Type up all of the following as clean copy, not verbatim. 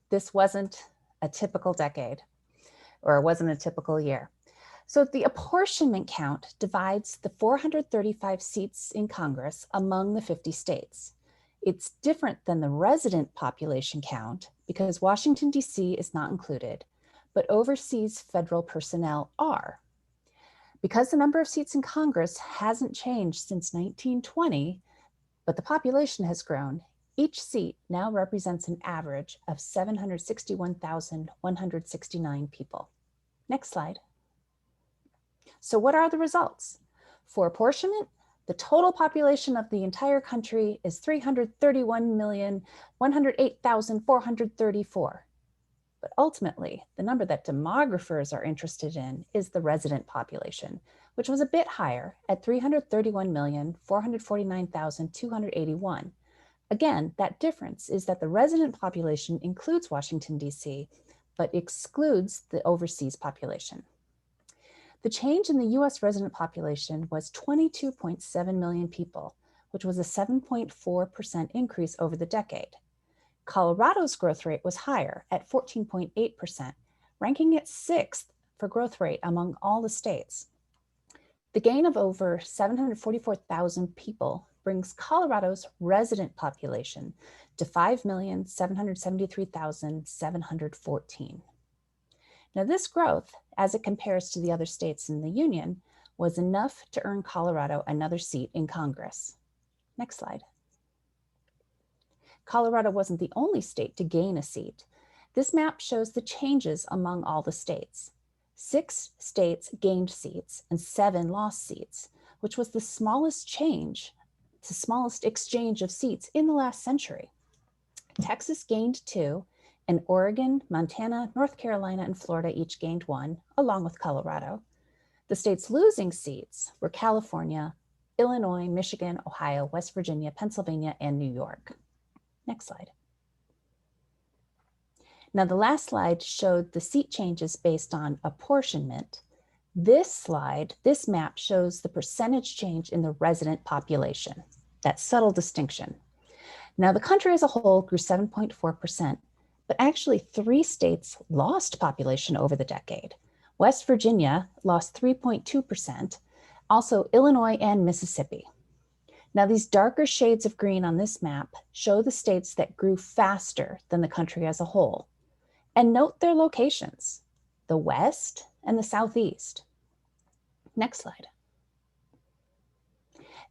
this wasn't a typical decade, or it wasn't a typical year. So the apportionment count divides the 435 seats in Congress among the 50 states. It's different than the resident population count because Washington, D.C. is not included, but overseas federal personnel are. Because the number of seats in Congress hasn't changed since 1920, but the population has grown, each seat now represents an average of 761,169 people. Next slide. So what are the results? For apportionment, the total population of the entire country is 331,108,434. But ultimately, the number that demographers are interested in is the resident population, which was a bit higher at 331,449,281. Again, that difference is that the resident population includes Washington, D.C., but excludes the overseas population. The change in the US resident population was 22.7 million people, which was a 7.4% increase over the decade. Colorado's growth rate was higher at 14.8%, ranking it 6th for growth rate among all the states. The gain of over 744,000 people brings Colorado's resident population to 5,773,714. Now this growth, as it compares to the other states in the Union, was enough to earn Colorado another seat in Congress. Next slide. Colorado wasn't the only state to gain a seat. This map shows the changes among all the states. 6 states gained seats and 7 lost seats, which was the smallest exchange of seats in the last century. Texas gained 2, and Oregon, Montana, North Carolina, and Florida each gained 1, along with Colorado. The states losing seats were California, Illinois, Michigan, Ohio, West Virginia, Pennsylvania, and New York. Next slide. Now the last slide showed the seat changes based on apportionment. This map shows the percentage change in the resident population, that subtle distinction. Now the country as a whole grew 7.4%, but actually 3 states lost population over the decade. West Virginia lost 3.2%, also Illinois and Mississippi. Now these darker shades of green on this map show the states that grew faster than the country as a whole. And note their locations, the West and the Southeast. Next slide.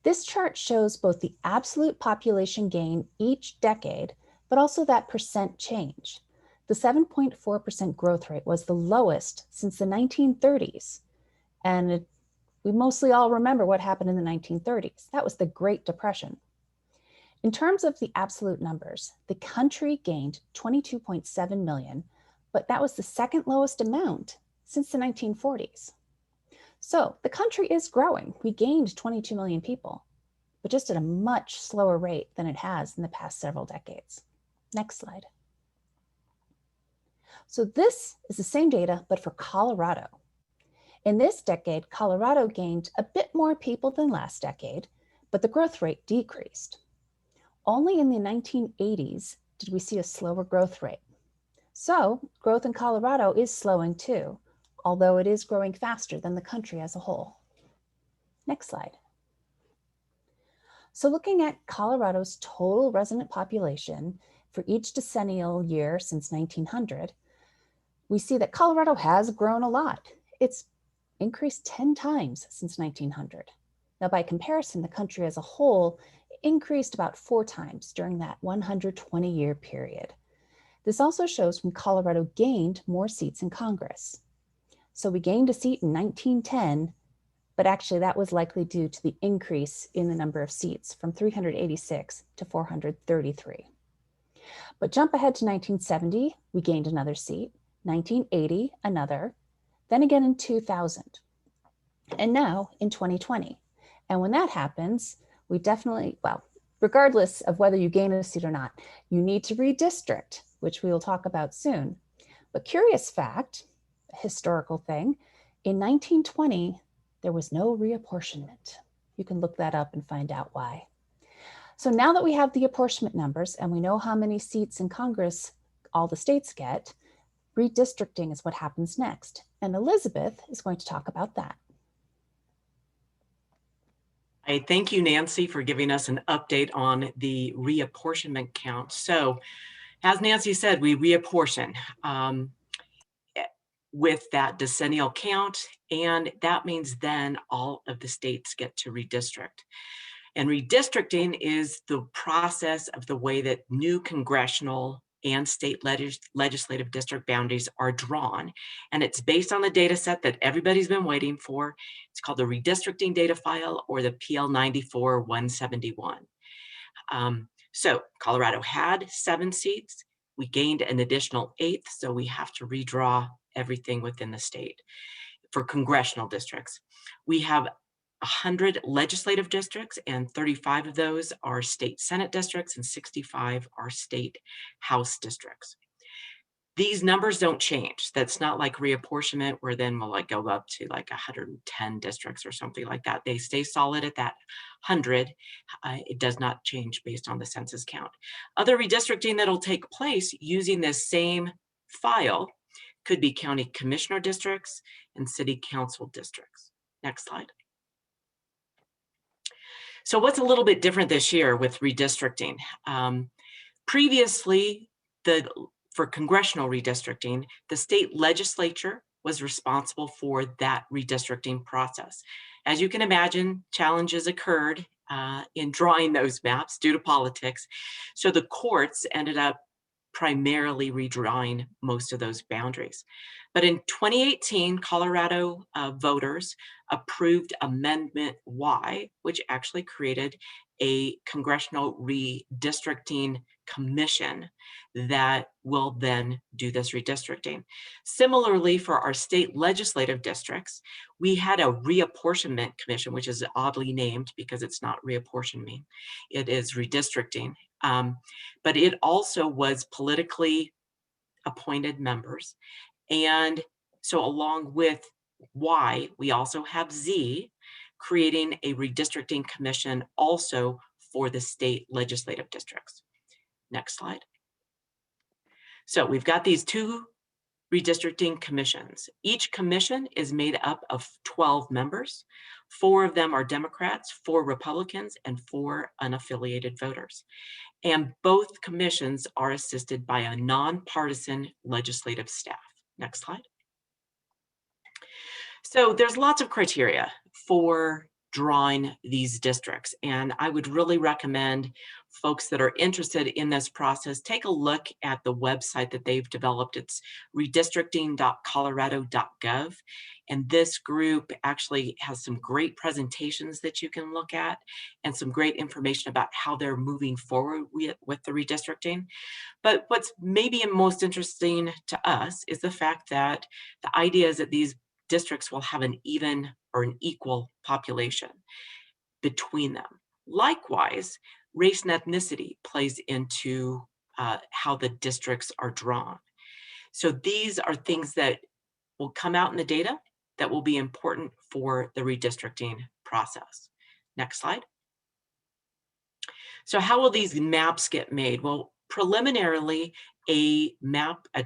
This chart shows both the absolute population gain each decade, but also that percent change. The 7.4% growth rate was the lowest since the 1930s. And we mostly all remember what happened in the 1930s. That was the Great Depression. In terms of the absolute numbers, the country gained 22.7 million, but that was the second lowest amount since the 1940s. So the country is growing. We gained 22 million people, but just at a much slower rate than it has in the past several decades. Next slide. So this is the same data, but for Colorado. In this decade, Colorado gained a bit more people than last decade, but the growth rate decreased. Only in the 1980s did we see a slower growth rate. So growth in Colorado is slowing too, although it is growing faster than the country as a whole. Next slide. So looking at Colorado's total resident population for each decennial year since 1900, we see that Colorado has grown a lot. It's increased 10 times since 1900. Now, by comparison, the country as a whole increased about 4 times during that 120-year period. This also shows when Colorado gained more seats in Congress. So we gained a seat in 1910, but actually that was likely due to the increase in the number of seats from 386 to 433. But jump ahead to 1970, we gained another seat, 1980, another, then again in 2000, and now in 2020. And when that happens, we definitely, well, regardless of whether you gain a seat or not, you need to redistrict, which we will talk about soon. But curious fact, a historical thing, in 1920, there was no reapportionment. You can look that up and find out why. So now that we have the apportionment numbers and we know how many seats in Congress all the states get, redistricting is what happens next. And Elizabeth is going to talk about that. Thank you, Nancy, for giving us an update on the reapportionment count. So, as Nancy said, we reapportion with that decennial count, and that means then all of the states get to redistrict. And redistricting is the process of the way that new congressional and state legislative district boundaries are drawn. And it's based on the data set that everybody's been waiting for. It's called the redistricting data file, or the PL 94-171. So Colorado had 7 seats. We gained an additional 8th, so we have to redraw everything within the state for congressional districts. We have 100 legislative districts, and 35 of those are state Senate districts, and 65 are state House districts. These numbers don't change. That's not like reapportionment where then we'll like go up to like 110 districts or something like that. They stay solid at that 100. It does not change based on the census count. Other redistricting that'll take place using this same file could be county commissioner districts and city council districts. Next slide. So what's a little bit different this year with redistricting? Previously, for congressional redistricting, the state legislature was responsible for that redistricting process. As you can imagine, challenges occurred in drawing those maps due to politics. So the courts ended up primarily redrawing most of those boundaries. But in 2018, Colorado voters approved Amendment Y, which actually created a congressional redistricting commission that will then do this redistricting. Similarly, for our state legislative districts, we had a reapportionment commission, which is oddly named because it's not reapportioning, it is redistricting. But it also was politically appointed members. And so along with Y, we also have Z, creating a redistricting commission also for the state legislative districts. Next slide. So we've got these 2 redistricting commissions. Each commission is made up of 12 members. 4 of them are Democrats, 4 Republicans, and 4 unaffiliated voters. And both commissions are assisted by a nonpartisan legislative staff. Next slide. So there's lots of criteria for drawing these districts, and I would really recommend folks that are interested in this process take a look at the website that they've developed. It's redistricting.colorado.gov, and this group actually has some great presentations that you can look at and some great information about how they're moving forward with the redistricting. But what's maybe most interesting to us is the fact that the idea is that these districts will have an even or an equal population between them. Likewise, race and ethnicity plays into how the districts are drawn. So these are things that will come out in the data that will be important for the redistricting process. Next slide. So how will these maps get made? Well, preliminarily, a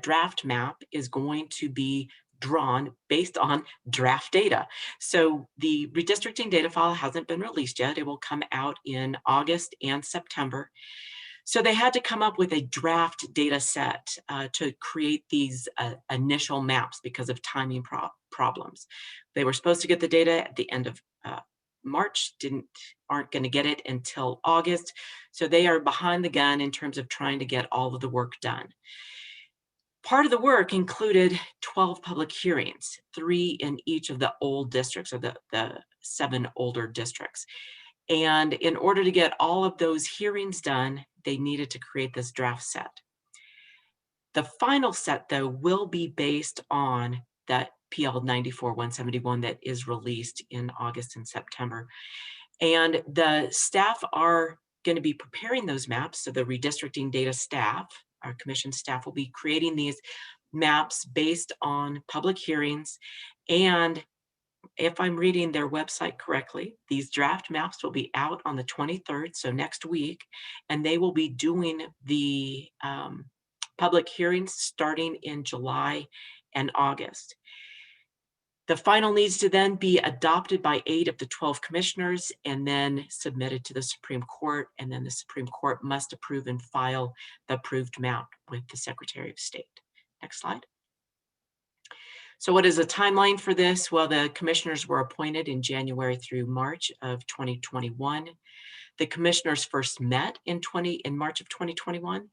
draft map is going to be drawn based on draft data. So the redistricting data file hasn't been released yet. It will come out in August and September. So they had to come up with a draft data set to create these initial maps because of timing problems. They were supposed to get the data at the end of March, aren't going to get it until August. So they are behind the gun in terms of trying to get all of the work done. Part of the work included 12 public hearings, 3 in each of the old districts, or the 7 older districts. And in order to get all of those hearings done, they needed to create this draft set. The final set, though, will be based on that PL 94-171 that is released in August and September. And the staff are going to be preparing those maps. So the redistricting data staff, our commission staff, will be creating these maps based on public hearings and if I'm reading their website correctly, these draft maps will be out on the 23rd, so next week, and they will be doing the public hearings starting in July and August. The final needs to then be adopted by 8 of the 12 commissioners and then submitted to the Supreme Court, and then the Supreme Court must approve and file the approved map with the Secretary of State. Next slide. So what is the timeline for this? Well, the commissioners were appointed in January through March of 2021. The commissioners first met in March of 2021.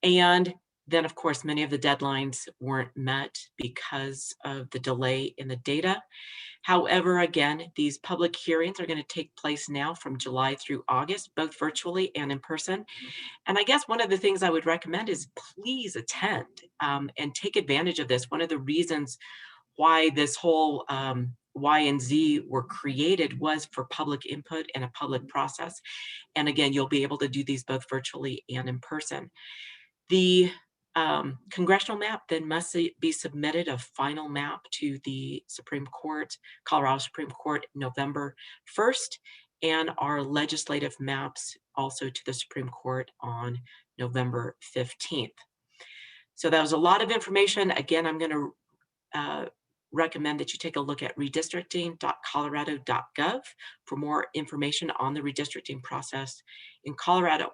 And then, of course, many of the deadlines weren't met because of the delay in the data. However, again, these public hearings are going to take place now from July through August, both virtually and in person. And I guess one of the things I would recommend is please attend and take advantage of this. One of the reasons why this whole Y and Z were created was for public input and a public process. And again, you'll be able to do these both virtually and in person. The congressional map then must be submitted, a final map, to the Supreme Court, Colorado Supreme Court, November 1st, and our legislative maps also to the Supreme Court on November 15th. So that was a lot of information. Again, I'm going to recommend that you take a look at redistricting.colorado.gov for more information on the redistricting process in Colorado.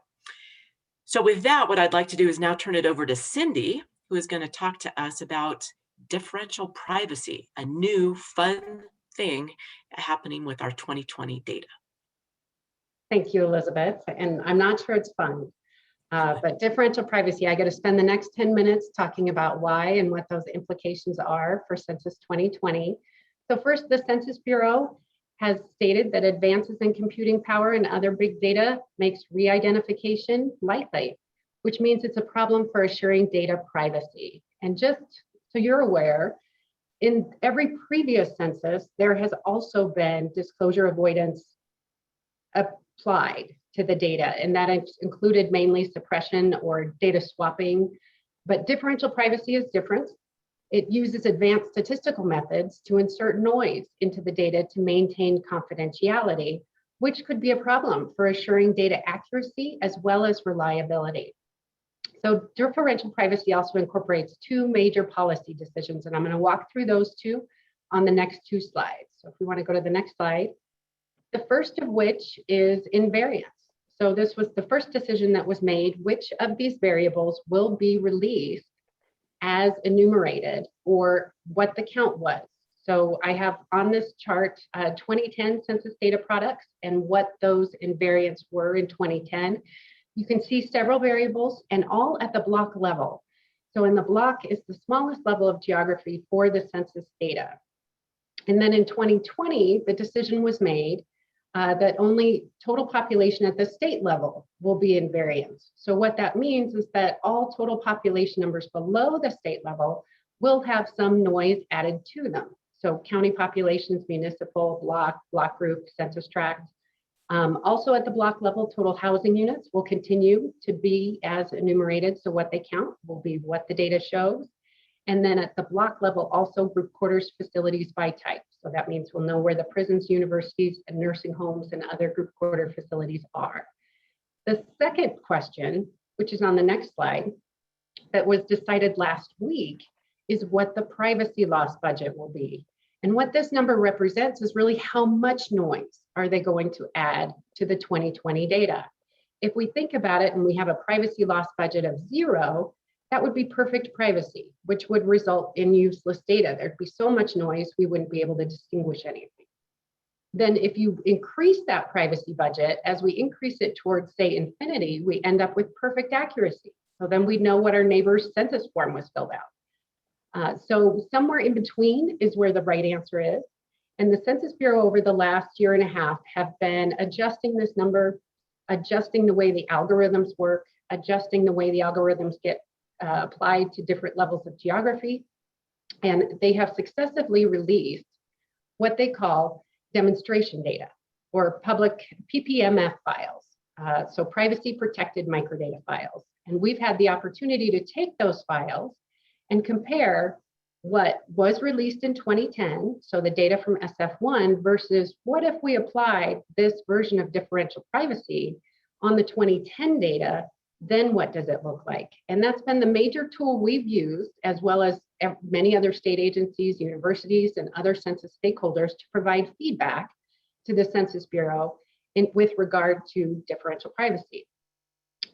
So with that, what I'd like to do is now turn it over to Cindy, who is going to talk to us about differential privacy, a new fun thing happening with our 2020 data. Thank you, Elizabeth. And I'm not sure it's fun, but differential privacy, I get to spend the next 10 minutes talking about why and what those implications are for Census 2020. So first, the Census Bureau has stated that advances in computing power and other big data makes re-identification likely, which means it's a problem for assuring data privacy. And just so you're aware, in every previous census, there has also been disclosure avoidance applied to the data, and that included mainly suppression or data swapping. But differential privacy is different. It uses advanced statistical methods to insert noise into the data to maintain confidentiality, which could be a problem for assuring data accuracy as well as reliability. So differential privacy also incorporates two major policy decisions, and I'm going to walk through those two on the next two slides. So if we want to go to the next slide, the first of which is invariance. So this was the first decision that was made, which of these variables will be released as enumerated, or what the count was. So I have on this chart 2010 census data products and what those invariants were in 2010. You can see several variables and all at the block level. So in the block is the smallest level of geography for the census data. And then in 2020, the decision was made that only total population at the state level will be in variance. So what that means is that all total population numbers below the state level will have some noise added to them. So county populations, municipal, block group, census tract. Also at the block level, total housing units will continue to be as enumerated. So what they count will be what the data shows. And then at the block level, also group quarters facilities by type. So that means we'll know where the prisons, universities, and nursing homes and other group quarter facilities are. The second question, which is on the next slide, that was decided last week, is what the privacy loss budget will be. And what this number represents is really how much noise are they going to add to the 2020 data. If we think about it and we have a privacy loss budget of 0, that would be perfect privacy, which would result in useless data. There'd be so much noise, we wouldn't be able to distinguish anything. Then if you increase that privacy budget, as we increase it towards, say, infinity, we end up with perfect accuracy. So then we know what our neighbor's census form was filled out. So somewhere in between is where the right answer is. And the Census Bureau over the last year and a half have been adjusting this number, adjusting the way the algorithms work, adjusting the way the algorithms get applied to different levels of geography. And they have successively released what they call demonstration data, or public PPMF files, so privacy protected microdata files. And we've had the opportunity to take those files and compare what was released in 2010, so the data from SF1, versus what if we applied this version of differential privacy on the 2010 data, then what does it look like? And that's been the major tool we've used, as well as many other state agencies, universities, and other census stakeholders to provide feedback to the Census Bureau with regard to differential privacy.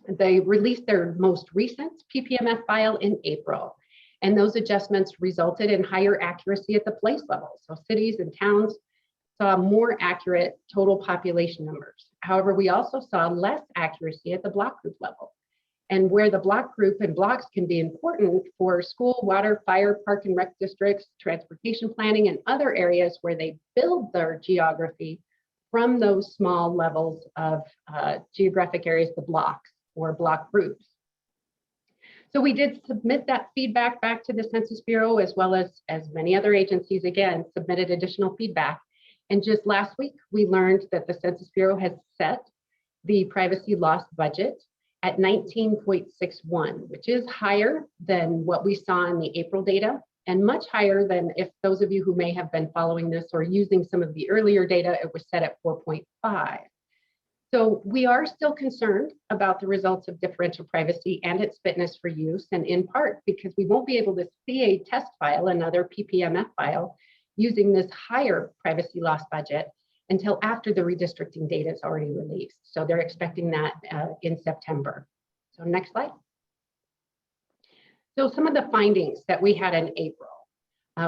They released their most recent PPMF file in April, and those adjustments resulted in higher accuracy at the place level. So cities and towns saw more accurate total population numbers. However, we also saw less accuracy at the block group level. And where the block group and blocks can be important for school, water, fire, park and rec districts, transportation planning, and other areas where they build their geography from those small levels of geographic areas, the blocks or block groups. So we did submit that feedback back to the Census Bureau, as well as many other agencies, again, submitted additional feedback. And just last week, we learned that the Census Bureau has set the privacy loss budget at 19.61, which is higher than what we saw in the April data, and much higher than, if those of you who may have been following this or using some of the earlier data, it was set at 4.5. So we are still concerned about the results of differential privacy and its fitness for use, and in part because we won't be able to see a test file, another PPMF file, using this higher privacy loss budget until after the redistricting data is already released. So they're expecting that in September. So next slide. So some of the findings that we had in April.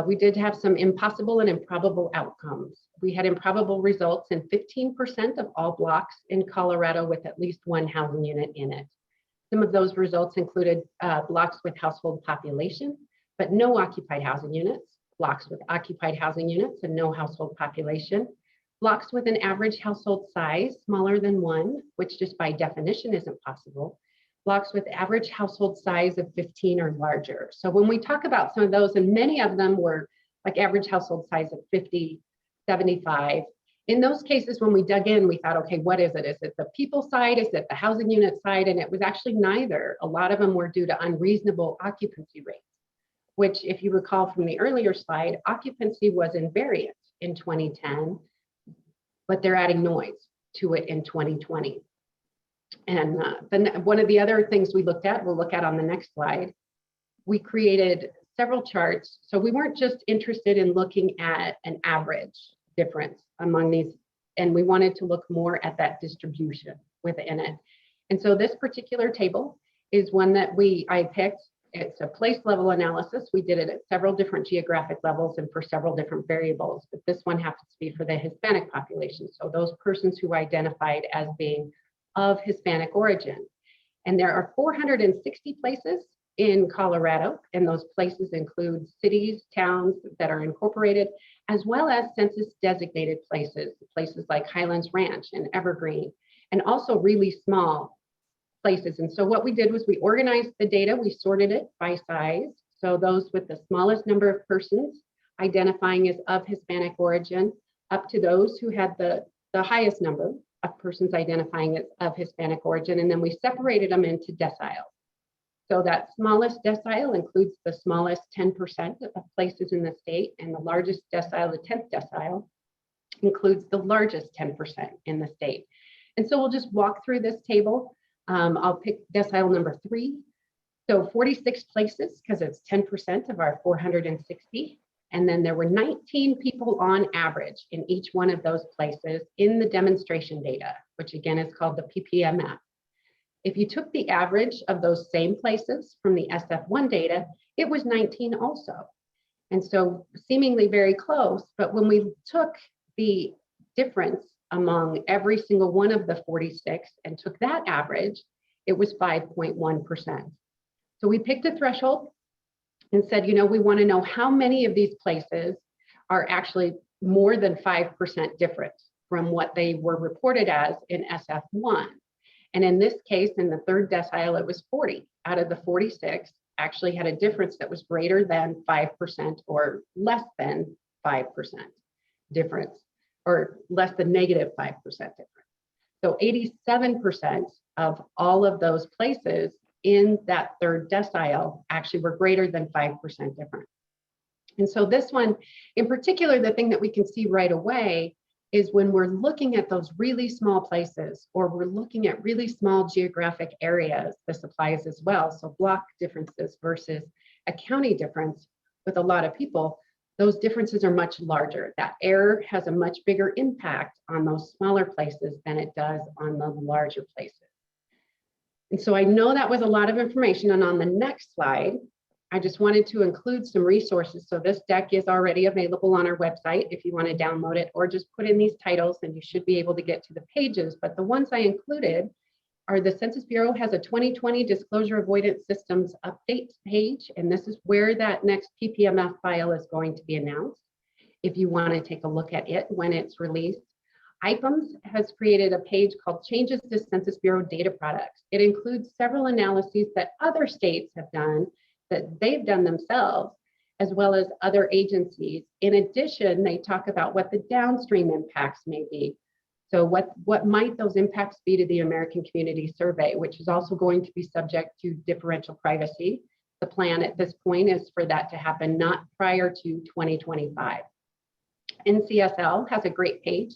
We did have some impossible and improbable outcomes. We had improbable results in 15% of all blocks in Colorado with at least one housing unit in it. Some of those results included blocks with household population, but no occupied housing units, blocks with occupied housing units and no household population, blocks with an average household size smaller than one, which just by definition isn't possible, blocks with average household size of 15 or larger. So when we talk about some of those, and many of them were like average household size of 50, 75. In those cases, when we dug in, we thought, okay, what is it? Is it the people side? Is it the housing unit side? And it was actually neither. A lot of them were due to unreasonable occupancy rates, which, if you recall from the earlier slide, occupancy was invariant in 2010, but they're adding noise to it in 2020. And then one of the other things we looked at, we'll look at on the next slide, we created several charts. So we weren't just interested in looking at an average difference among these, and we wanted to look more at that distribution within it. And so this particular table is one that I picked. It's a place level analysis. We did it at several different geographic levels and for several different variables, but this one happens to be for the Hispanic population. So those persons who identified as being of Hispanic origin. And there are 460 places in Colorado, and those places include cities, towns that are incorporated, as well as census designated places, places like Highlands Ranch and Evergreen, and also really small places. And so what we did was we organized the data, we sorted it by size. So those with the smallest number of persons identifying as of Hispanic origin, up to those who had the highest number of persons identifying as of Hispanic origin. And then we separated them into deciles. So that smallest decile includes the smallest 10% of places in the state, and the largest decile, the 10th decile, includes the largest 10% in the state. And so we'll just walk through this table. I'll pick decile number 3. So 46 places, because it's 10% of our 460. And then there were 19 people on average in each one of those places in the demonstration data, which again is called the PPMF. If you took the average of those same places from the SF1 data, it was 19 also. And so seemingly very close, but when we took the difference among every single one of the 46 and took that average, it was 5.1%. So we picked a threshold and said, we want to know how many of these places are actually more than 5% different from what they were reported as in SF1. And in this case, in the third decile, it was 40 out of the 46 actually had a difference that was greater than 5% or less than 5% difference, or less than negative 5% difference. So 87% of all of those places in that third decile actually were greater than 5% different. And so this one in particular, the thing that we can see right away is when we're looking at those really small places, or we're looking at really small geographic areas, this applies as well. So block differences versus a county difference with a lot of people, those differences are much larger. That error has a much bigger impact on those smaller places than it does on the larger places. And so I know that was a lot of information. And on the next slide, I just wanted to include some resources. So this deck is already available on our website if you want to download it, or just put in these titles and you should be able to get to the pages. But the ones I included are the Census Bureau has a 2020 Disclosure Avoidance Systems update page, and this is where that next PPMF file is going to be announced if you want to take a look at it when it's released. IPMS has created a page called Changes to Census Bureau Data Products. It includes several analyses that other states have done, that they've done themselves, as well as other agencies. In addition, they talk about what the downstream impacts may be. So what might those impacts be to the American Community Survey, which is also going to be subject to differential privacy. The plan at this point is for that to happen not prior to 2025. NCSL has a great page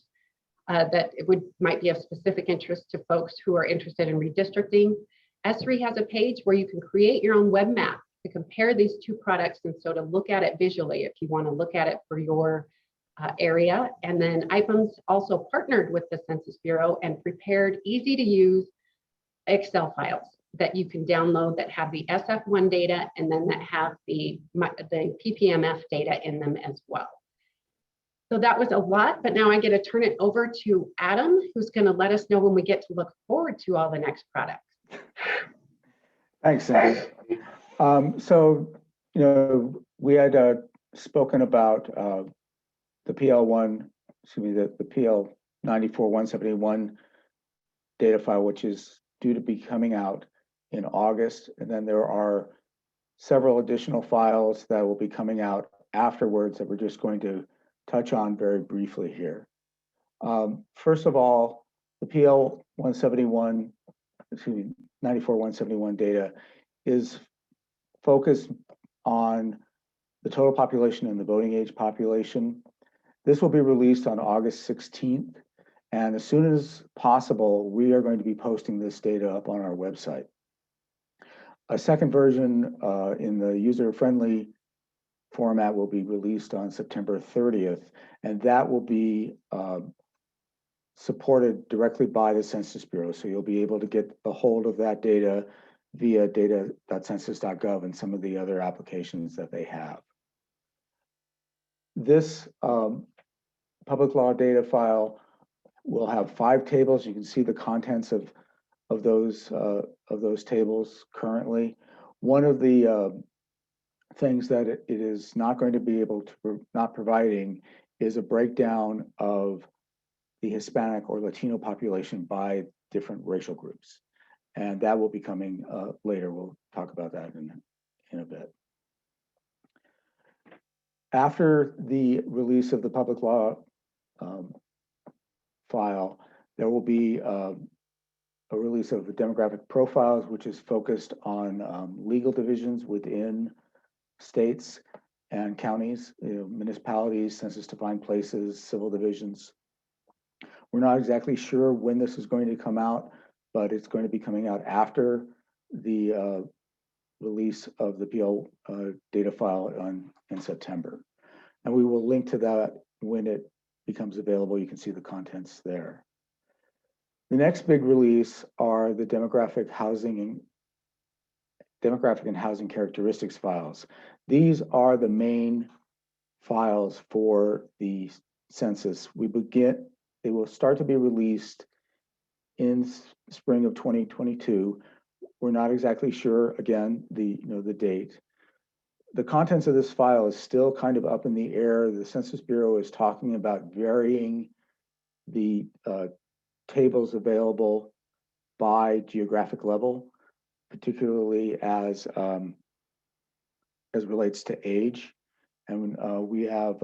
that might be of specific interest to folks who are interested in redistricting. ESRI has a page where you can create your own web map to compare these two products, and so to look at it visually if you want to look at it for your area. And then IPMS also partnered with the Census Bureau and prepared easy to use Excel files that you can download that have the SF1 data and then that have the PPMF data in them as well. So that was a lot, but now I get to turn it over to Adam, who's going to let us know when we get to look forward to all the next products. Thanks, Cindy. So, we had spoken about the the PL 94-171 data file, which is due to be coming out in August. And then there are several additional files that will be coming out afterwards that we're just going to touch on very briefly here. First of all, the PL 94-171 data is focused on the total population and the voting age population. This will be released on August 16th. And as soon as possible, we are going to be posting this data up on our website. A second version in the user-friendly format will be released on September 30th, and that will be supported directly by the Census Bureau. So you'll be able to get a hold of that data via data.census.gov and some of the other applications that they have. This public law data file will have 5 tables. You can see the contents of those tables currently. One of the things that it is not going to be able to not providing is a breakdown of the Hispanic or Latino population by different racial groups, and that will be coming later. We'll talk about that in a bit. After the release of the public law file, there will be a release of the demographic profiles, which is focused on legal divisions within states and counties, municipalities, census-defined places, civil divisions. We're not exactly sure when this is going to come out, but it's going to be coming out after the release of the PL data file in September. And we will link to that when it becomes available. You can see the contents there. The next big release are the demographic and housing characteristics files. These are the main files for the census. They will start to be released in spring of 2022. We're not exactly sure, again, the date. The contents of this file is still kind of up in the air. The Census Bureau is talking about varying the tables available by geographic level, particularly as relates to age. And we have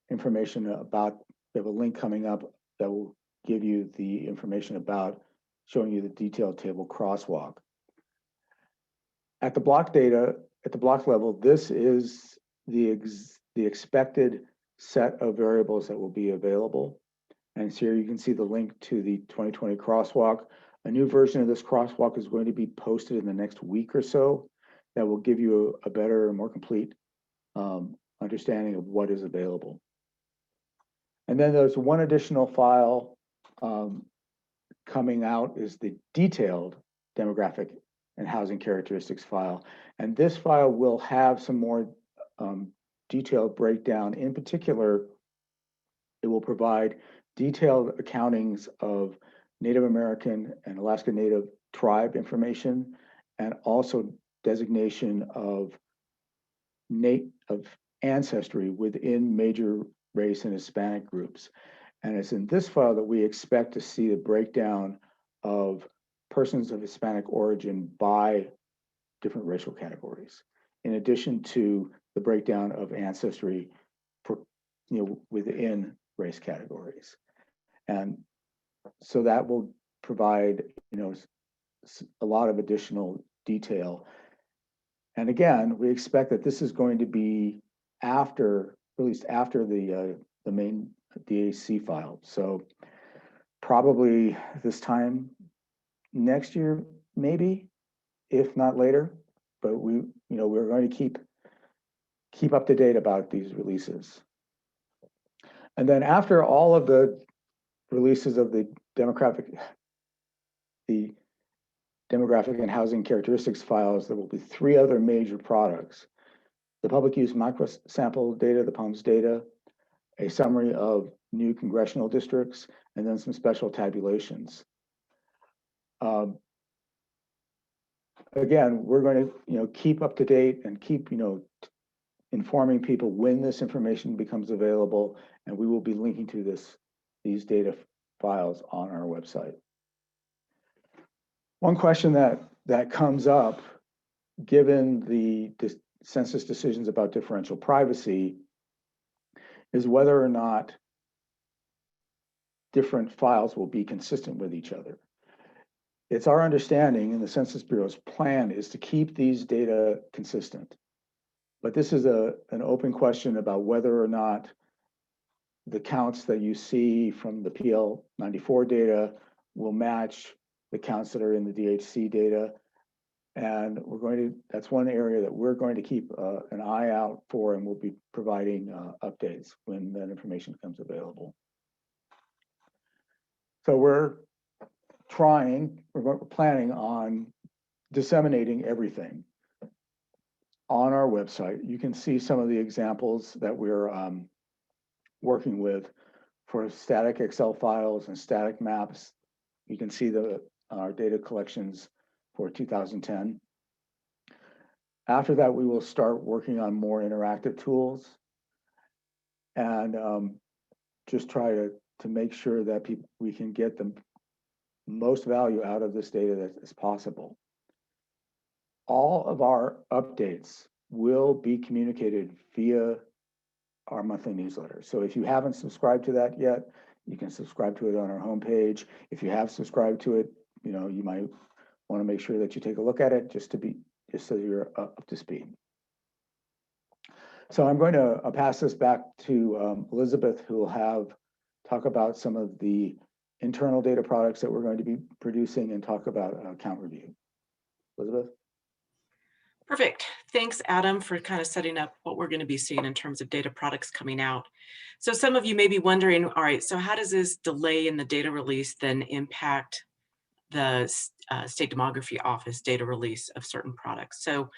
information about, we have a link coming up that will give you the information about showing you the detailed table crosswalk. At the block level, this is the expected set of variables that will be available. And so here you can see the link to the 2020 crosswalk. A new version of this crosswalk is going to be posted in the next week or so that will give you a better, more complete understanding of what is available. And then there's one additional file coming out is the detailed demographic and housing characteristics file. And this file will have some more detailed breakdown. In particular, it will provide detailed accountings of Native American and Alaska Native tribe information, and also designation of ancestry within major race and Hispanic groups. And it's in this file that we expect to see the breakdown of persons of Hispanic origin by different racial categories, in addition to the breakdown of ancestry for, within race categories. And so that will provide, a lot of additional detail. And again, we expect that this is going to be released after the main DAC file. So probably this time next year, maybe, if not later. But we're going to keep up to date about these releases. And then after all of the releases of the demographic and housing characteristics files, there will be 3 other major products: the public use microsample data, the PUMS data, a summary of new congressional districts, and then some special tabulations. Again, we're going to keep up to date and keep informing people when this information becomes available, and we will be linking to these data files on our website. One question that comes up, given the census decisions about differential privacy, is whether or not different files will be consistent with each other. It's our understanding, and the Census Bureau's plan is to keep these data consistent. But this is an open question about whether or not the counts that you see from the PL 94 data will match the counts that are in the DHC data. And that's one area that we're going to keep an eye out for, and we'll be providing updates when that information becomes available. So we're planning on disseminating everything on our website. You can see some of the examples that we're working with for static Excel files and static maps. You can see our data collections for 2010. After that, we will start working on more interactive tools and just try to make sure that we can get the most value out of this data as possible. All of our updates will be communicated via our monthly newsletter. So if you haven't subscribed to that yet, you can subscribe to it on our homepage. If you have subscribed to it, you might want to make sure that you take a look at it just so you're up to speed. So I'm going to pass this back to Elizabeth, who will talk about some of the internal data products that we're going to be producing and talk about count review. Elizabeth? Perfect. Thanks, Adam, for kind of setting up what we're going to be seeing in terms of data products coming out. So some of you may be wondering, all right, so how does this delay in the data release then impact the State Demography Office data release of certain products? So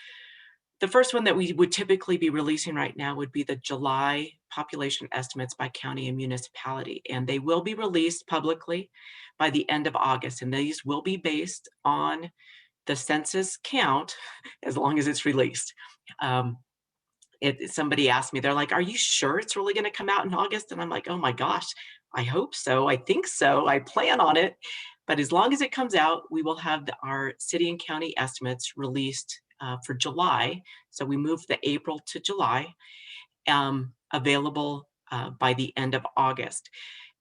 the first one that we would typically be releasing right now would be the July population estimates by county and municipality, and they will be released publicly by the end of August, and these will be based on the census count as long as it's released. Somebody asked me, they're like, are you sure it's really going to come out in August? And I'm like, oh my gosh, I hope so. I think so. I plan on it. But as long as it comes out, we will have our city and county estimates released for July. So we moved the April to July, available by the end of August.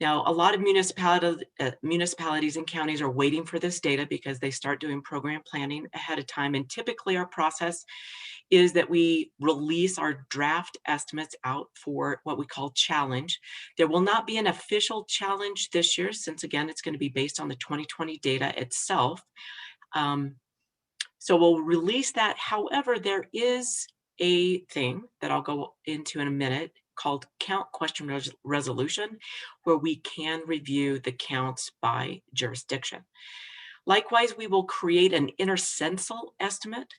Now, a lot of municipalities and counties are waiting for this data because they start doing program planning ahead of time. And typically our process is that we release our draft estimates out for what we call challenge. There will not be an official challenge this year, since again, it's going to be based on the 2020 data itself. So we'll release that. However, there is a thing that I'll go into in a minute called count question resolution, where we can review the counts by jurisdiction. Likewise, we will create an intercensal estimate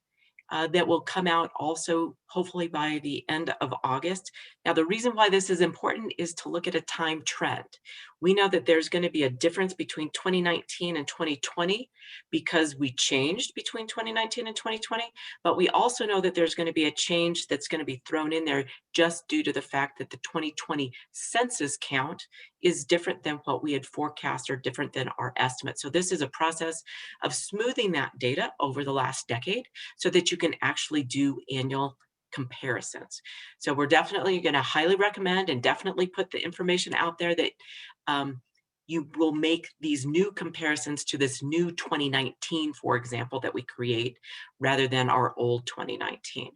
that will come out also hopefully by the end of August. Now, the reason why this is important is to look at a time trend. We know that there's going to be a difference between 2019 and 2020 because we changed between 2019 and 2020, but we also know that there's going to be a change that's going to be thrown in there just due to the fact that the 2020 census count is different than what we had forecast or different than our estimate. So this is a process of smoothing that data over the last decade so that you can actually do annual comparisons. So we're definitely going to highly recommend and definitely put the information out there that you will make these new comparisons to this new 2019, for example, that we create rather than our old 2019.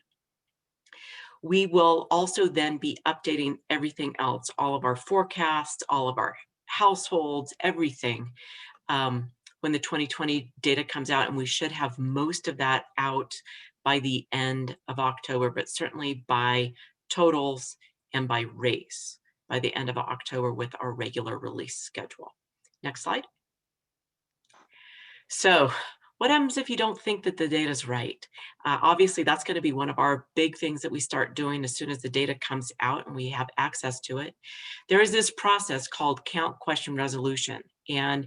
We will also then be updating everything else, all of our forecasts, all of our households, everything when the 2020 data comes out, and we should have most of that out by the end of October, but certainly by totals and by race by the end of October with our regular release schedule. Next slide. So what happens if you don't think that the data is right? Obviously, that's going to be one of our big things that we start doing as soon as the data comes out and we have access to it. There is this process called count question resolution, and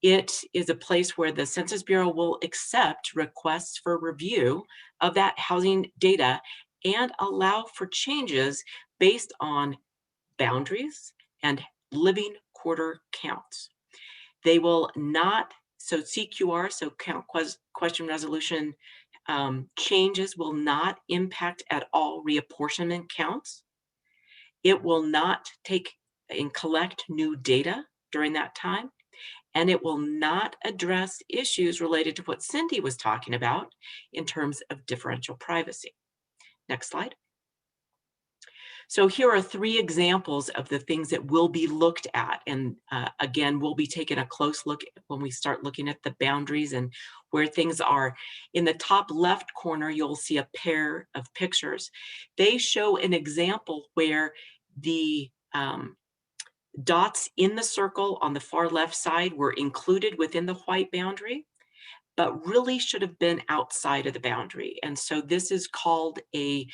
it is a place where the Census Bureau will accept requests for review of that housing data and allow for changes based on boundaries and living quarter counts. They will not, so CQR, so count question resolution changes will not impact at all reapportionment counts. It will not take and collect new data during that time. And it will not address issues related to what Cindy was talking about in terms of differential privacy. Next slide. So here are 3 examples of the things that will be looked at. And again, we'll be taking a close look when we start looking at the boundaries and where things are. In the top left corner, you'll see a pair of pictures. They show an example where the dots in the circle on the far left side were included within the white boundary, but really should have been outside of the boundary. And so this is called a,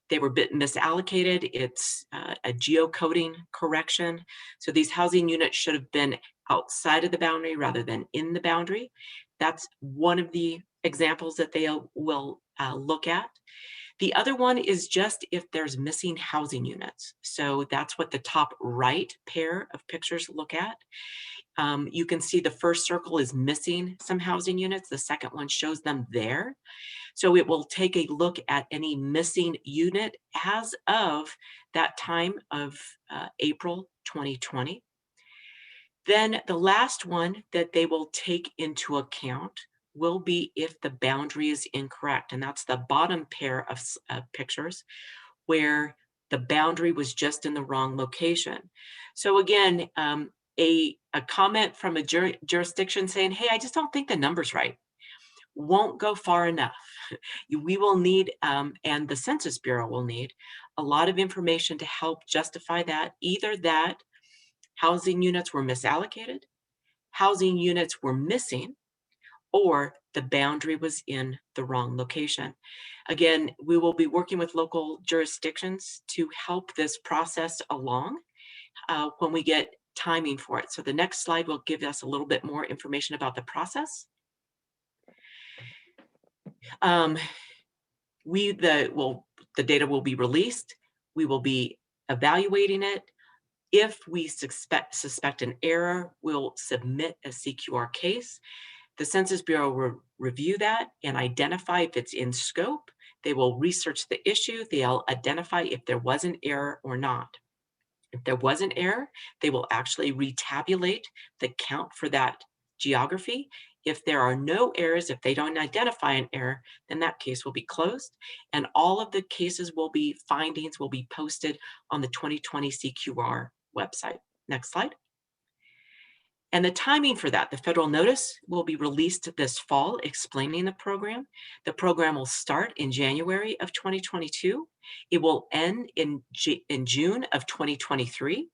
they were a bit misallocated. It's a geocoding correction. So these housing units should have been outside of the boundary rather than in the boundary. That's one of the examples that they will look at. The other one is just if there's missing housing units. So that's what the top right pair of pictures look at. You can see the first circle is missing some housing units. The second one shows them there. So it will take a look at any missing unit as of that time of April 2020. Then the last one that they will take into account will be if the boundary is incorrect. And that's the bottom pair of pictures where the boundary was just in the wrong location. So again, a comment from a jurisdiction saying, hey, I just don't think the number's right, won't go far enough. We will need, and the Census Bureau will need, a lot of information to help justify that, either that housing units were misallocated, housing units were missing, or the boundary was in the wrong location. Again, we will be working with local jurisdictions to help this process along when we get timing for it. So the next slide will give us a little bit more information about the process. The data will be released. We will be evaluating it. If we suspect an error, we'll submit a CQR case. The Census Bureau will review that and identify if it's in scope. They will research the issue. They'll identify if there was an error or not. If there was an error, they will actually retabulate the count for that geography. If there are no errors, if they don't identify an error, then that case will be closed. And all of the cases findings will be posted on the 2020 CQR website. Next slide. And the timing for that, the federal notice will be released this fall explaining the program. The program will start in January of 2022. It will end in June of 2023.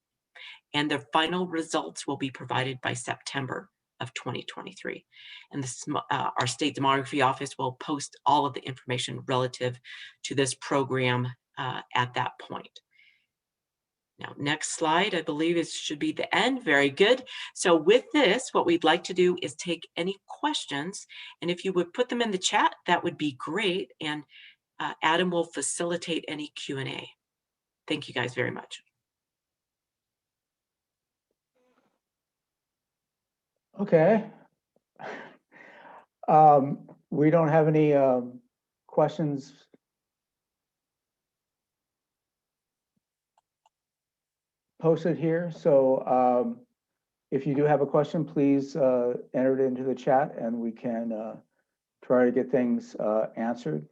And the final results will be provided by September of 2023. And our state demography office will post all of the information relative to this program at that point. Now, next slide, I believe it should be the end. Very good. So with this, what we'd like to do is take any questions, and if you would put them in the chat, that would be great. And Adam will facilitate any Q&A. Thank you guys very much. Okay. We don't have any questions posted here. So if you do have a question, please enter it into the chat and we can try to get things answered.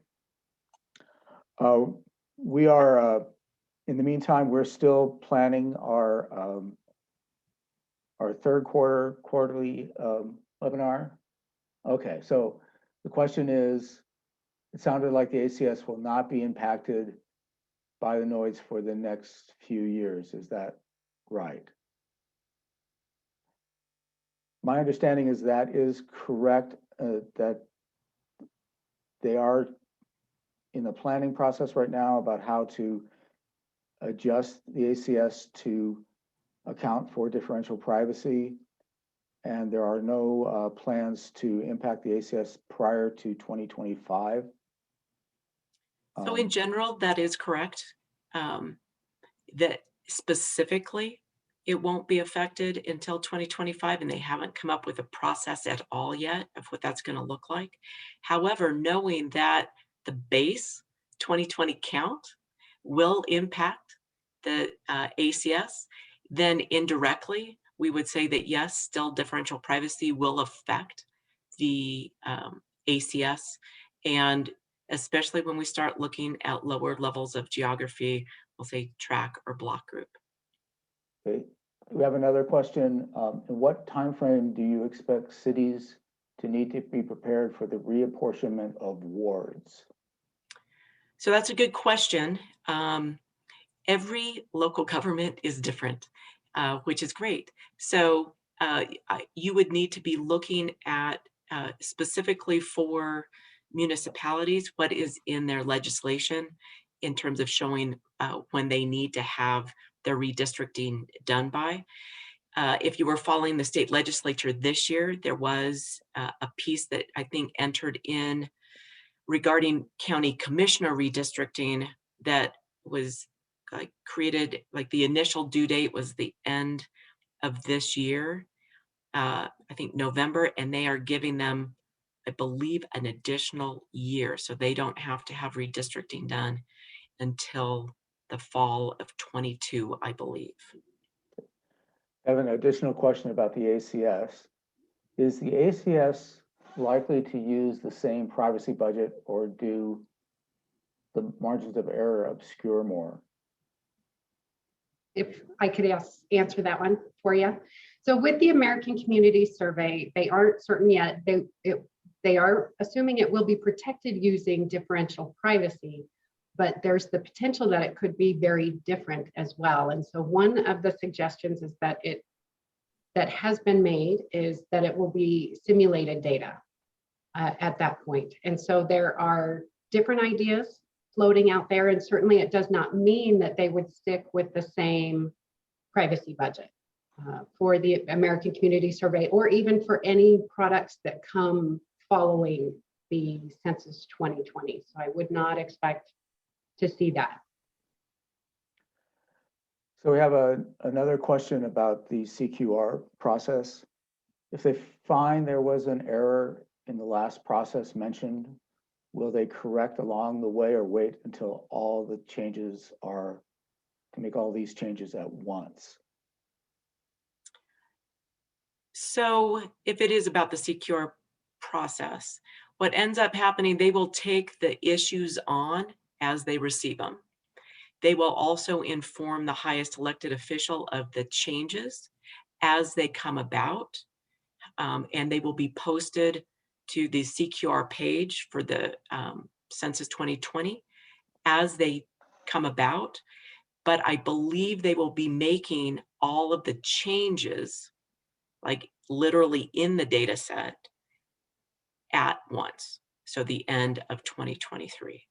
We are, in the meantime, we're still planning our third quarterly webinar. Okay, so the question is, it sounded like the ACS will not be impacted by the noise for the next few years. Is that right? My understanding is that is correct, that they are in the planning process right now about how to adjust the ACS to account for differential privacy. And there are no plans to impact the ACS prior to 2025. So in general, that is correct. That specifically, it won't be affected until 2025, and they haven't come up with a process at all yet of what that's going to look like. However, knowing that the base 2020 count will impact the ACS, then indirectly, we would say that yes, still differential privacy will affect the ACS, and especially when we start looking at lower levels of geography, we'll say track or block group. Okay. We have another question. In what time frame do you expect cities to need to be prepared for the reapportionment of wards? So that's a good question. Every local government is different, which is great. So you would need to be looking at specifically for municipalities, what is in their legislation in terms of showing when they need to have their redistricting done by. If you were following the state legislature this year, there was a piece that I think entered in regarding county commissioner redistricting that was created, like the initial due date was the end of this year, I think November, and they are giving them, I believe, an additional year. So they don't have to have redistricting done until the fall of 22, I believe. I have an additional question about the ACS. Is the ACS likely to use the same privacy budget, or do the margins of error obscure more? If I could answer that one for you. So with the American Community Survey, they aren't certain yet. They are assuming it will be protected using differential privacy, but there's the potential that it could be very different as well. And so one of the suggestions is that that has been made is that it will be simulated data at that point. And so there are different ideas floating out there, and certainly it does not mean that they would stick with the same privacy budget for the American Community Survey, or even for any products that come following the Census 2020. So I would not expect to see that. So we have another question about the CQR process. If they find there was an error in the last process mentioned, will they correct along the way or wait until all the changes are to make all these changes at once? So if it is about the CQR process, what ends up happening, they will take the issues on as they receive them. They will also inform the highest elected official of the changes as they come about, and they will be posted to the CQR page for the Census 2020 as they come about. But I believe they will be making all of the changes, like literally in the data set, at once. So the end of 2023.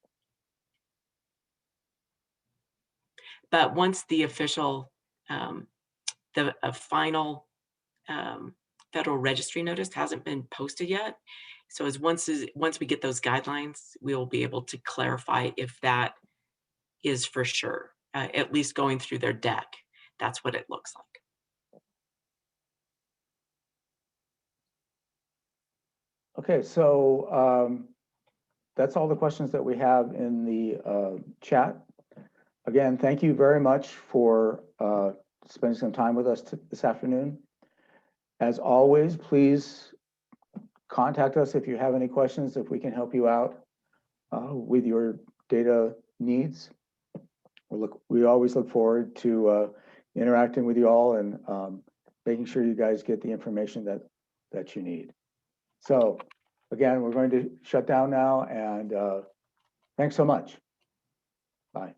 But once the official, the final federal registry notice hasn't been posted yet. So once we get those guidelines, we will be able to clarify if that is for sure, at least going through their deck. That's what it looks like. Okay, so that's all the questions that we have in the chat. Again, thank you very much for spending some time with us this afternoon. As always, please contact us if you have any questions, if we can help you out with your data needs. We always look forward to interacting with you all and making sure you guys get the information that you need. So again, we're going to shut down now, and thanks so much. Bye.